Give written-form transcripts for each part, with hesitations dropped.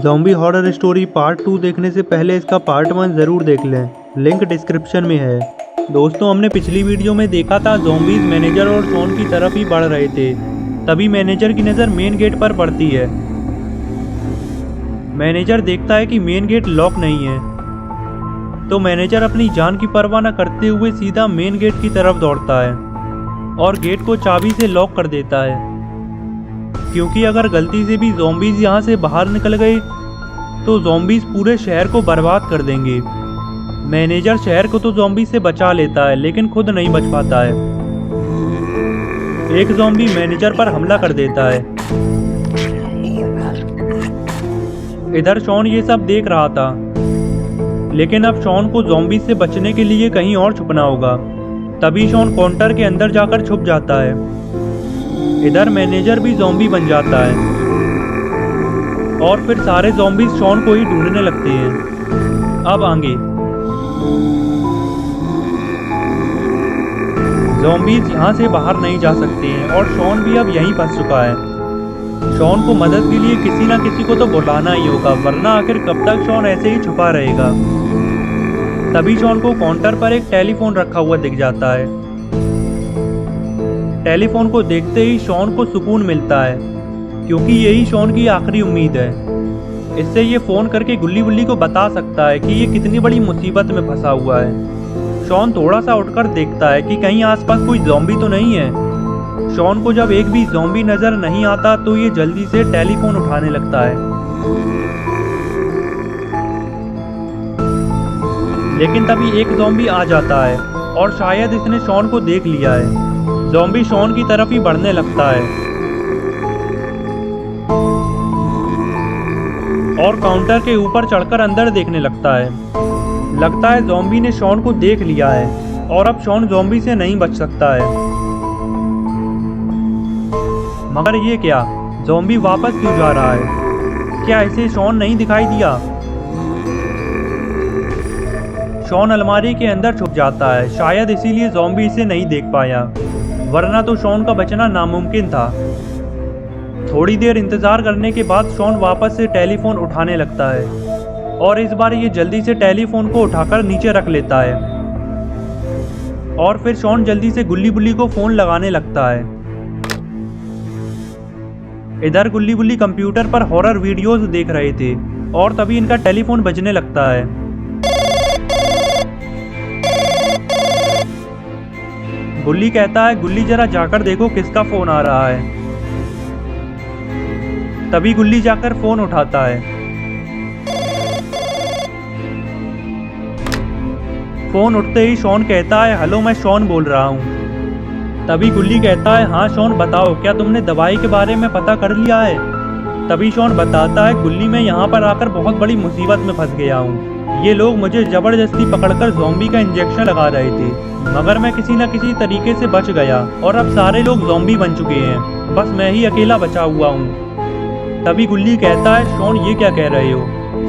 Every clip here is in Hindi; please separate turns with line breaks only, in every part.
ज़ॉम्बी हॉरर स्टोरी पार्ट 2 देखने से पहले इसका पार्ट 1 ज़रूर देख लें, लिंक डिस्क्रिप्शन में है। दोस्तों, हमने पिछली वीडियो में देखा था ज़ॉम्बीज़ मैनेजर और शॉन की तरफ ही बढ़ रहे थे। तभी मैनेजर की नज़र मेन गेट पर पड़ती है। मैनेजर देखता है कि मेन गेट लॉक नहीं है, तो मैनेजर अपनी जान की परवाह न करते हुए सीधा मेन गेट की तरफ दौड़ता है और गेट को चाबी से लॉक कर देता है, क्योंकि अगर गलती से भी ज़ॉम्बीज़ यहाँ से बाहर निकल गए तो ज़ॉम्बीज़ पूरे शहर को बर्बाद कर देंगे। मैनेजर शहर को तो ज़ॉम्बी से बचा लेता है, लेकिन खुद नहीं बच पाता है। एक ज़ॉम्बी मैनेजर पर हमला कर देता है। इधर शॉन ये सब देख रहा था, लेकिन अब शॉन को ज़ॉम्बी से बचने के लिए कहीं और छुपना होगा। तभी शॉन काउंटर के अंदर जाकर छुप जाता है। इधर मैनेजर भी ज़ॉम्बी बन जाता है और फिर सारे ज़ॉम्बीज़ शॉन को ही ढूंढने लगते हैं। अब आगे ज़ॉम्बीज़ यहाँ से बाहर नहीं जा सकते हैं और शॉन भी अब यहीं फंस चुका है। शॉन को मदद के लिए किसी ना किसी को तो बुलाना ही होगा, वरना आखिर कब तक शॉन ऐसे ही छुपा रहेगा। तभी शॉन को काउंटर पर एक टेलीफोन रखा हुआ दिख जाता है। टेलीफोन को देखते ही शॉन को सुकून मिलता है, क्योंकि यही शॉन की आखिरी उम्मीद है। इससे ये फ़ोन करके गुल्ली बुल्ली को बता सकता है कि ये कितनी बड़ी मुसीबत में फंसा हुआ है। शॉन थोड़ा सा उठकर देखता है कि कहीं आसपास कोई ज़ॉम्बी तो नहीं है। शॉन को जब एक भी ज़ॉम्बी नज़र नहीं आता तो ये जल्दी से टेलीफोन उठाने लगता है, लेकिन तभी एक ज़ॉम्बी आ जाता है और शायद इसने शॉन को देख लिया है। ज़ॉम्बी शॉन की तरफ ही बढ़ने लगता है और काउंटर के ऊपर चढ़कर अंदर देखने लगता है। लगता है ज़ॉम्बी ने शॉन को देख लिया है और अब शॉन ज़ॉम्बी से नहीं बच सकता है। मगर ये क्या, ज़ॉम्बी वापस क्यों जा रहा है? क्या इसे शॉन नहीं दिखाई दिया? शॉन अलमारी के अंदर छुप जाता है, शायद इसीलिए ज़ॉम्बी इसे नहीं देख पाया, वरना तो शॉन का बचना नामुमकिन था। थोड़ी देर इंतज़ार करने के बाद शॉन वापस से टेलीफोन उठाने लगता है और इस बार ये जल्दी से टेलीफोन को उठाकर नीचे रख लेता है और फिर शॉन जल्दी से गुल्ली बुल्ली को फ़ोन लगाने लगता है। इधर गुल्ली बुल्ली कंप्यूटर पर हॉरर वीडियोस देख रहे थे और तभी इनका टेलीफोन बजने लगता है। गुल्ली कहता है, गुल्ली जरा जाकर देखो किसका फोन आ रहा है। तभी गुल्ली जाकर फोन उठाता है। फोन उठते ही शॉन कहता है, हेलो, मैं शॉन बोल रहा हूँ। तभी गुल्ली कहता है, हाँ शॉन बताओ, क्या तुमने दवाई के बारे में पता कर लिया है? तभी शॉन बताता है, गुल्ली मैं यहाँ पर आकर बहुत बड़ी मुसीबत में फंस गया हूँ। ये लोग मुझे ज़बरदस्ती पकड़कर ज़ॉम्बी का इंजेक्शन लगा रहे थे, मगर मैं किसी न किसी तरीके से बच गया और अब सारे लोग ज़ॉम्बी बन चुके हैं, बस मैं ही अकेला बचा हुआ हूँ। तभी गुल्ली कहता है, शॉन ये क्या कह रहे हो?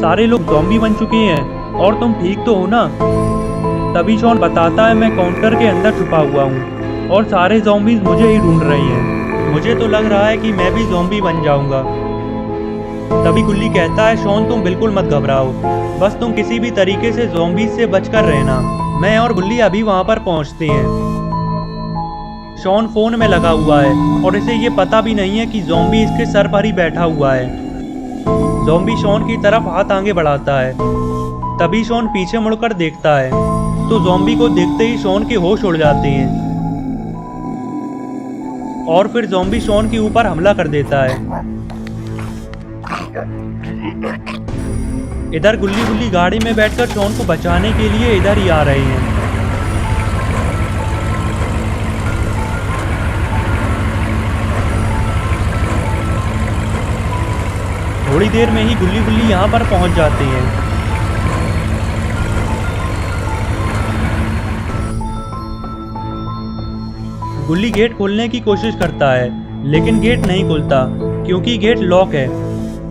सारे लोग ज़ॉम्बी बन चुके हैं और तुम ठीक तो हो ना? तभी शॉन बताता है, मैं काउंटर के अंदर छुपा हुआ हूँ और सारे ज़ॉम्बीज़ मुझे ही ढूंढ रही हैं। मुझे तो लग रहा है कि मैं भी ज़ॉम्बी बन जाऊँगा। तभी गुल्ली कहता है, शॉन तुम बिल्कुल मत घबराओ, बस तुम किसी भी तरीके से ज़ॉम्बीज़ से बचकर रहना। मैं और गुल्ली अभी वहाँ पर पहुँचते हैं। शॉन फ़ोन में लगा हुआ है और इसे ये पता भी नहीं है कि ज़ॉम्बी इसके सर पर ही बैठा हुआ है। ज़ॉम्बी शॉन की तरफ हाथ आगे बढ़ाता है। तभी शॉन पीछे मुड़कर देखता है तो ज़ॉम्बी को देखते ही शॉन के होश उड़ जाते हैं और फिर ज़ॉम्बी शॉन के ऊपर हमला कर देता है। इधर गुल्ली बुल्ली गाड़ी में बैठकर शॉन को बचाने के लिए इधर ही आ रहे हैं। थोड़ी देर में ही गुल्ली बुल्ली यहाँ पर पहुँच जाते हैं। गुल्ली गेट खोलने की कोशिश करता है, लेकिन गेट नहीं खुलता क्योंकि गेट लॉक है।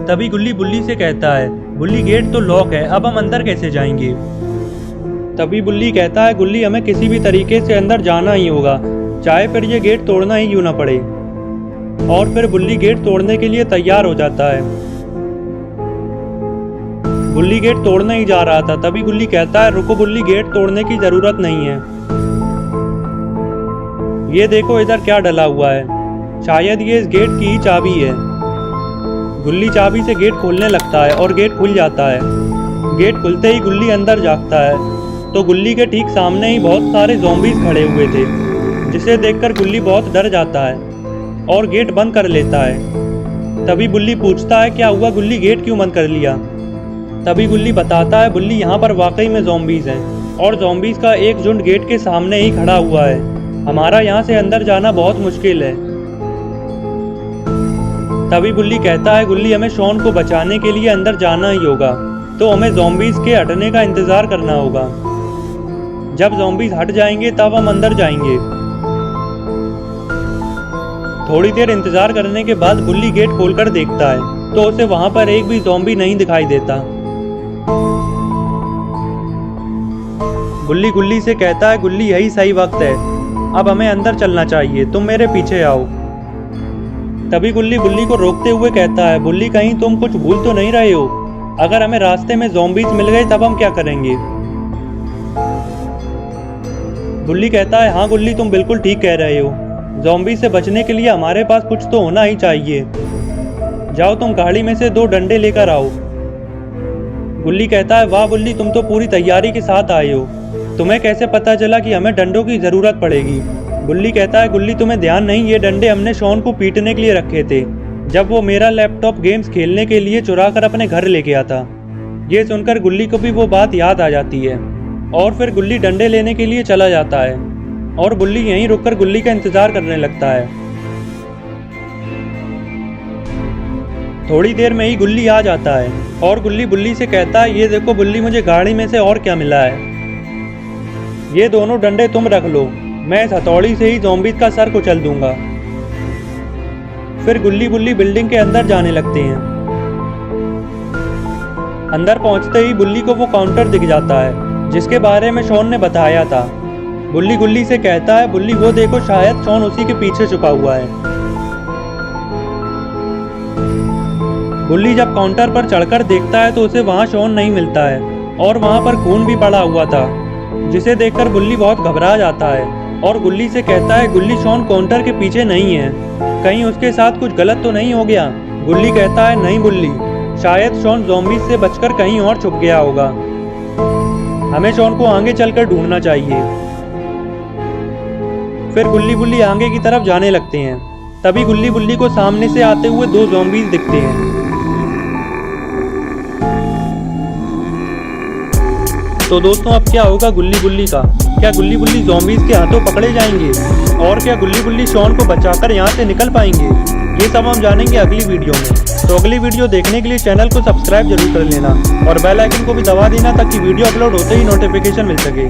तभी गुल्ली बुल्ली से कहता है, बुल्ली गेट तो लॉक है, अब हम अंदर कैसे जाएंगे? तभी बुल्ली कहता है, गुल्ली हमें किसी भी तरीके से अंदर जाना ही होगा, चाहे फिर ये गेट तोड़ना ही क्यों ना पड़े। और फिर बुल्ली गेट तोड़ने के लिए तैयार हो जाता है। गुल्ली गेट तोड़ने ही जा रहा था, तभी गुल्ली कहता है रुको गुल्ली, गेट तोड़ने की जरूरत नहीं है। ये देखो इधर क्या डला हुआ है, शायद ये इस गेट की ही चाबी है। गुल्ली चाबी से गेट खोलने लगता है और गेट खुल जाता है। गेट खुलते ही गुल्ली अंदर झांकता है तो गुल्ली के ठीक सामने ही बहुत सारे ज़ॉम्बीज़ खड़े हुए थे, जिसे देखकर गुल्ली बहुत डर जाता है और गेट बंद कर लेता है। तभी गुल्ली पूछता है क्या हुआ गुल्ली, गेट क्यों बंद कर लिया? तभी गुल्ली बताता है बुल्ली यहाँ पर वाकई में ज़ॉम्बीज़ हैं और ज़ॉम्बीज़ का एक झुंड गेट के सामने ही खड़ा हुआ है। हमारा यहाँ से अंदर जाना बहुत मुश्किल है। तभी बुल्ली कहता है गुल्ली हमें शॉन को बचाने के लिए अंदर जाना ही होगा, तो हमें ज़ॉम्बीज़ के हटने का इंतज़ार करना होगा। जब ज़ॉम्बीज़ हट जाएंगे तब हम अंदर जाएंगे। थोड़ी देर इंतज़ार करने के बाद गुल्ली गेट खोलकर देखता है तो उसे वहाँ पर एक भी ज़ॉम्बी नहीं दिखाई देता। गुल्ली गुल्ली से कहता है गुल्ली यही सही वक्त है, अब हमें अंदर चलना चाहिए, तुम मेरे पीछे आओ। तभी गुल्ली बुल्ली को रोकते हुए कहता है बुल्ली कहीं तुम कुछ भूल तो नहीं रहे हो? अगर हमें रास्ते में ज़ॉम्बीज़ मिल गए तब हम क्या करेंगे? बुल्ली कहता है हाँ गुल्ली तुम बिल्कुल ठीक कह रहे हो, ज़ॉम्बी से बचने के लिए हमारे पास कुछ तो होना ही चाहिए। जाओ तुम गाड़ी में से 2 डंडे लेकर आओ। गुल्ली कहता है वाह बुल्ली तुम तो पूरी तैयारी के साथ आए हो, तुम्हें कैसे पता चला कि हमें डंडों की ज़रूरत पड़ेगी? बुल्ली कहता है गुल्ली तुम्हें ध्यान नहीं, ये डंडे हमने शॉन को पीटने के लिए रखे थे जब वो मेरा लैपटॉप गेम्स खेलने के लिए चुरा कर अपने घर ले गया था। ये सुनकर गुल्ली को भी वो बात याद आ जाती है और फिर गुल्ली डंडे लेने के लिए चला जाता है और बुल्ली यहीं रुककर गुल्ली का इंतज़ार करने लगता है। थोड़ी देर में ही गुल्ली आ जाता है और गुल्ली बुल्ली से कहता है ये देखो बुल्ली मुझे गाड़ी में से और क्या मिला है, ये दोनों डंडे तुम रख लो, मैं इस हथौड़ी से ही ज़ॉम्बीज़ का सर कुचल दूंगा। फिर गुल्ली बुल्ली बिल्डिंग के अंदर जाने लगते हैं। अंदर पहुंचते ही बुल्ली को वो काउंटर दिख जाता है जिसके बारे में शॉन ने बताया था। बुल्ली गुल्ली से कहता है बुल्ली वो देखो शायद शॉन उसी के पीछे छुपा हुआ है। गुल्ली जब काउंटर पर चढ़कर देखता है तो उसे वहाँ शॉन नहीं मिलता है और वहाँ पर खून भी पड़ा हुआ था, जिसे देखकर बुल्ली बहुत घबरा जाता है और गुल्ली से कहता है गुल्ली शॉन काउंटर के पीछे नहीं है, कहीं उसके साथ कुछ गलत तो नहीं हो गया? गुल्ली कहता है नहीं बुल्ली, शायद शॉन ज़ॉम्बीज़ से बचकर कहीं और छुप गया होगा, हमें शॉन को आगे चलकर ढूंढना चाहिए। फिर गुल्ली बुल्ली आगे की तरफ जाने लगते हैं। तभी गुल्ली बुल्ली को सामने से आते हुए 2 ज़ॉम्बीज़ दिखते हैं। तो दोस्तों अब क्या होगा गुल्ली बुल्ली का? क्या गुल्ली बुल्ली ज़ॉम्बीज़ के हाथों पकड़े जाएंगे और क्या गुल्ली बुल्ली शॉन को बचाकर यहाँ से निकल पाएंगे? ये सब हम जानेंगे अगली वीडियो में। तो अगली वीडियो देखने के लिए चैनल को सब्सक्राइब जरूर कर लेना और बेल आइकन को भी दबा देना ताकि वीडियो अपलोड होते ही नोटिफिकेशन मिल सके।